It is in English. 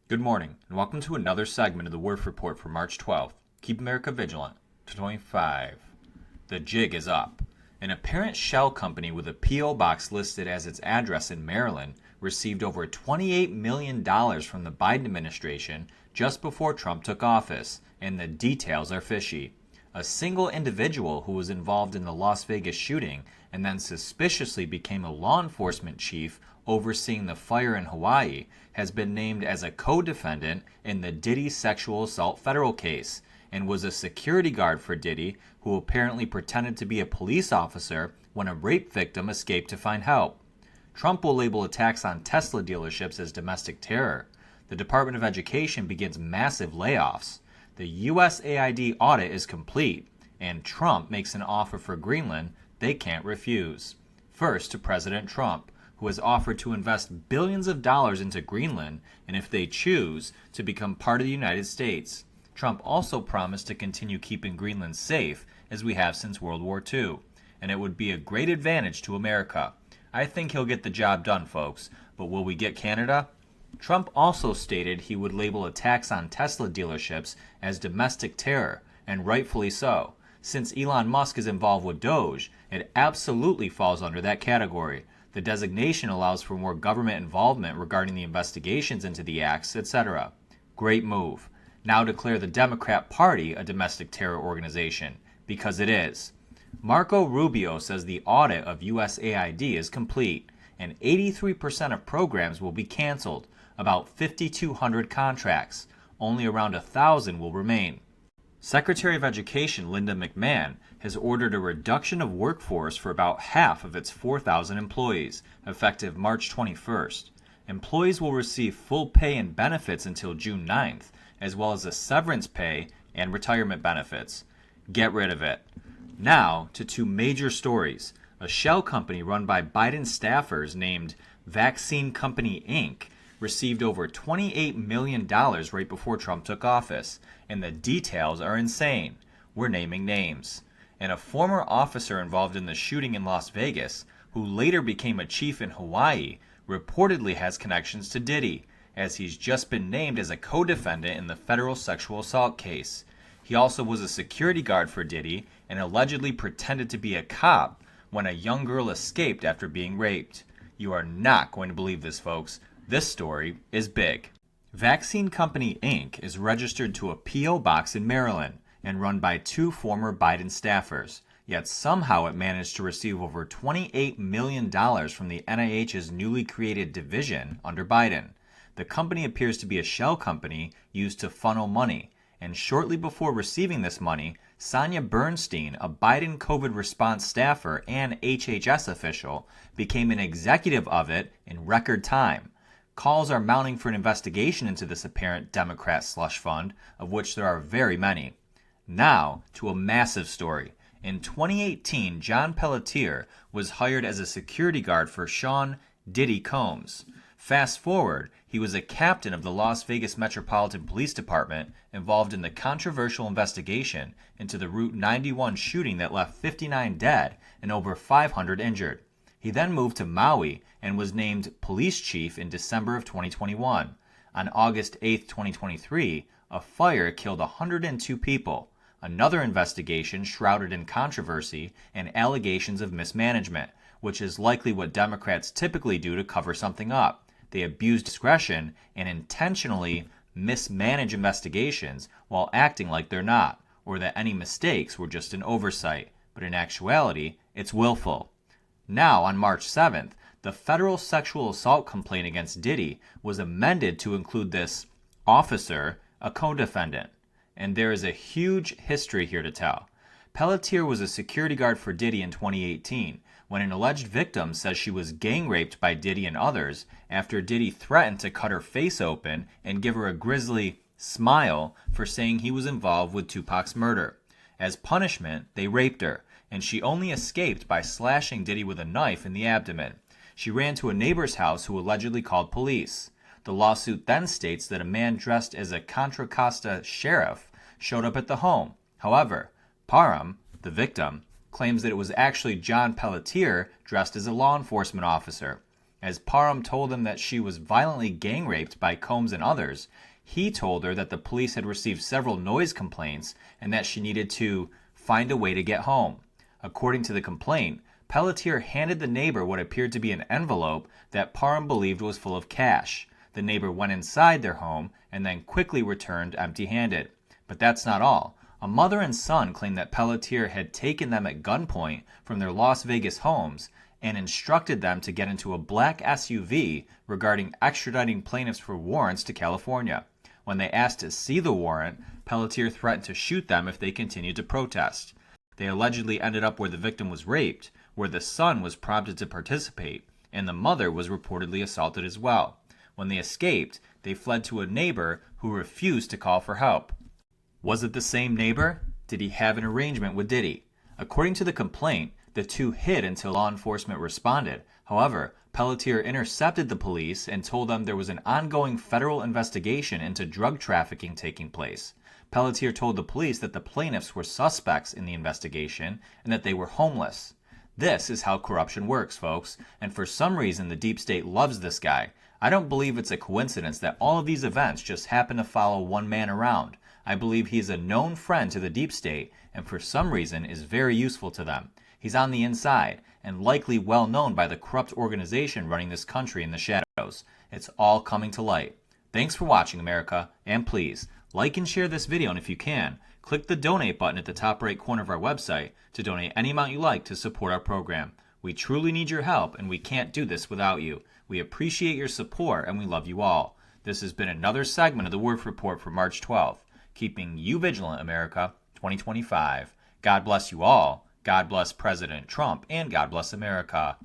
Good morning, and welcome to another segment of the Werff Report for March 12th. Keep America vigilant. 25. The jig is up. An apparent shell company with a P.O. box listed as its address in Maryland received over $28 million from the Biden administration just before Trump took office, and the details are fishy. A single individual who was involved in the Las Vegas shooting and then suspiciously became a law enforcement chief overseeing the fire in Hawaii has been named as a co-defendant in the Diddy sexual assault federal case and was a security guard for Diddy who apparently pretended to be a police officer when a rape victim escaped to find help. Trump will label attacks on Tesla dealerships as domestic terror. The Department of Education begins massive layoffs. The USAID audit is complete, and Trump makes an offer for Greenland they can't refuse. First to President Trump, who has offered to invest billions of dollars into Greenland and, if they choose, to become part of the United States. Trump also promised to continue keeping Greenland safe, as we have since World War II, and it would be a great advantage to America. I think he'll get the job done, folks, but will we get Canada? Trump also stated he would label attacks on Tesla dealerships as domestic terror, and rightfully so. Since Elon Musk is involved with Doge, it absolutely falls under that category. The designation allows for more government involvement regarding the investigations into the acts, etc. Great move. Now declare the Democrat Party a domestic terror organization, because it is. Marco Rubio says the audit of USAID is complete, and 83% of programs will be canceled, about 5,200 contracts. Only around 1,000 will remain. Secretary of Education Linda McMahon has ordered a reduction of workforce for about half of its 4,000 employees, effective March 21st. Employees will receive full pay and benefits until June 9th, as well as a severance pay and retirement benefits. Get rid of it. Now to two major stories. A shell company run by Biden staffers named Vaccine Company Inc. received over $28 million right before Trump took office, and the details are insane. We're naming names. And a former officer involved in the shooting in Las Vegas, who later became a chief in Hawaii, reportedly has connections to Diddy, as he's just been named as a co-defendant in the federal sexual assault case. He also was a security guard for Diddy and allegedly pretended to be a cop when a young girl escaped after being raped. You are not going to believe this, folks. This story is big. Vaccine Company Inc. is registered to a P.O. box in Maryland and run by two former Biden staffers, yet somehow it managed to receive over $28 million from the NIH's newly created division under Biden. The company appears to be a shell company used to funnel money, and shortly before receiving this money, Sonia Bernstein, a Biden COVID response staffer and HHS official, became an executive of it in record time. Calls are mounting for an investigation into this apparent Democrat slush fund, of which there are very many. Now, to a massive story. In 2018, John Pelletier was hired as a security guard for Sean Diddy Combs. Fast forward, he was a captain of the Las Vegas Metropolitan Police Department involved in the controversial investigation into the Route 91 shooting that left 59 dead and over 500 injured. He then moved to Maui and was named police chief in December of 2021. On August 8, 2023, a fire killed 102 people. Another investigation shrouded in controversy and allegations of mismanagement, which is likely what Democrats typically do to cover something up. They abuse discretion and intentionally mismanage investigations while acting like they're not, or that any mistakes were just an oversight, but in actuality, it's willful. Now, on March 7th, the federal sexual assault complaint against Diddy was amended to include this officer, a co-defendant. And there is a huge history here to tell. Pelletier was a security guard for Diddy in 2018, when an alleged victim says she was gang raped by Diddy and others after Diddy threatened to cut her face open and give her a grisly smile for saying he was involved with Tupac's murder. As punishment, they raped her, and she only escaped by slashing Diddy with a knife in the abdomen. She ran to a neighbor's house who allegedly called police. The lawsuit then states that a man dressed as a Contra Costa sheriff showed up at the home. However, Parham, the victim, claims that it was actually John Pelletier dressed as a law enforcement officer. As Parham told him that she was violently gang raped by Combs and others, he told her that the police had received several noise complaints and that she needed to find a way to get home. According to the complaint, Pelletier handed the neighbor what appeared to be an envelope that Parham believed was full of cash. The neighbor went inside their home and then quickly returned empty-handed. But that's not all. A mother and son claimed that Pelletier had taken them at gunpoint from their Las Vegas homes and instructed them to get into a black SUV regarding extraditing plaintiffs for warrants to California. When they asked to see the warrant, Pelletier threatened to shoot them if they continued to protest. They allegedly ended up where the victim was raped, where the son was prompted to participate, and the mother was reportedly assaulted as well. When they escaped, they fled to a neighbor who refused to call for help. Was it the same neighbor? Did he have an arrangement with Diddy? According to the complaint, the two hid until law enforcement responded. However, Pelletier intercepted the police and told them there was an ongoing federal investigation into drug trafficking taking place. Pelletier told the police that the plaintiffs were suspects in the investigation and that they were homeless. This is how corruption works, folks, and for some reason the deep state loves this guy. I don't believe it's a coincidence that all of these events just happen to follow one man around. I believe he is a known friend to the deep state and for some reason is very useful to them. He's on the inside and likely well known by the corrupt organization running this country in the shadows. It's all coming to light. Thanks for watching, America, and please like and share this video, and if you can, click the donate button at the top right corner of our website to donate any amount you like to support our program. We truly need your help and we can't do this without you. We appreciate your support and we love you all. This has been another segment of the Werff Report for March 12th. Keeping you vigilant, America, 2025. God bless you all. God bless President Trump, and God bless America.